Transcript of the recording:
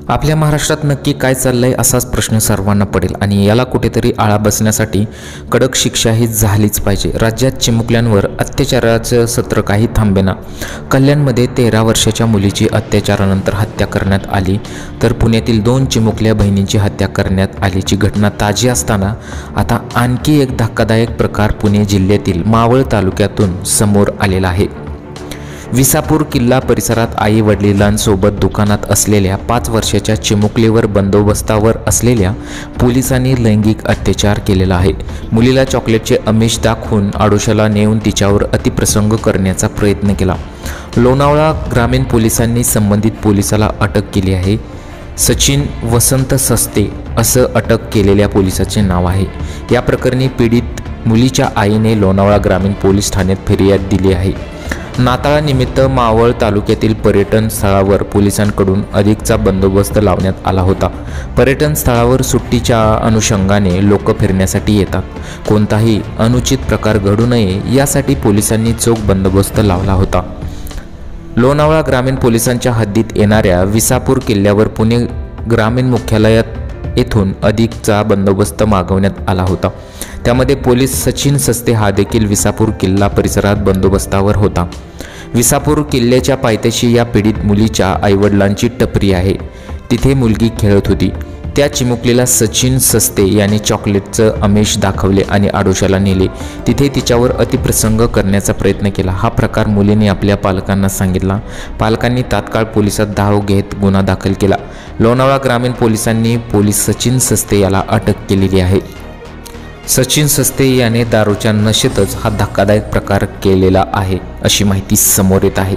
आपल्या महाराष्ट्रात नक्की काय चाललंय असाच प्रश्न सर्वांना पडेल आणि याला कुठेतरी आळा बसण्यासाठी कडक शिक्षा ही झालीच पाहिजे। राज्यात चिमुकल्यांवर अत्याचाराचं सत्र काही थांबेना। कल्याणमध्ये 13 वर्षाच्या मुलीची अत्याचारानंतर हत्या करण्यात आली, तर पुण्यातील 2 चिमुकल्या बहिणींची हत्या करण्यात आल्याची घटना ताजी असताना आता आणखी एक धक्कादायक प्रकार पुणे जिल्ह्यातील मावळ तालुक्यातून समोर आलेला आहे। विसापूर किल्ला परिसरात आई वडिलांसोबत दुकानात असलेल्या 5 वर्षाच्या चिमुकलीवर बंदोबस्तावर असलेल्या पोलिसांनी लैंगिक अत्याचार केलेला आहे। मुलीला चॉकलेटचे आमिष दाखवून आडोशाला नेऊन तिच्यावर अतिप्रसंग करण्याचा प्रयत्न केला। लोणावळा ग्रामीण पोलिसांनी संबंधित पोलिसाला अटक केली आहे। सचिन वसंत सस्ते असं अटक केलेल्या पोलिसाचे नाव आहे। या प्रकरणी पीडित मुलीच्या आईने लोणावळा ग्रामीण पोलीस ठाण्यात फिर्याद दिली आहे। नाताळानिमित्त मावळ तालुक्यातील पर्यटन स्थळावर पोलिसांकडून अधिकचा बंदोबस्त लावण्यात आला होता। पर्यटन स्थळावर सुट्टीच्या अनुषंगाने लोक फिरण्यासाठी येतात। कोणताही अनुचित प्रकार घडू नये यासाठी पोलिसांनी चोख बंदोबस्त लावला होता। लोणावळा ग्रामीण पोलिसांच्या हद्दीत येणाऱ्या विसापूर किल्ल्यावर पुणे ग्रामीण मुख्यालयात येथून अधिकचा बंदोबस्त मागवण्यात आला होता। त्यामध्ये पोलीस सचिन सस्ते हा देखील विसापूर किल्ला परिसरात बंदोबस्तावर होता। विसापूर किल्ल्याच्या पायथ्याशी या पीडित मुलीच्या आईवडिलांची टपरी आहे। तिथे मुलगी खेळत होती। त्या चिमुकलीला सचिन सस्ते यांनी चॉकलेटचं आमिष दाखवले आणि आडोशाला नेले। तिथे तिच्यावर अतिप्रसंग करण्याचा प्रयत्न केला। हा प्रकार मुलीने आपल्या पालकांना सांगितला। पालकांनी तात्काळ पोलिसात धाव घेत गुन्हा दाखल केला। लोणावळा ग्रामीण पोलिसांनी पोलीस सचिन सस्ते याला अटक केलेली आहे। सचिन सस्ते याने दारूच्या नशेतच हा धक्कादायक प्रकार केलेला आहे अशी माहिती समोर येत आहे।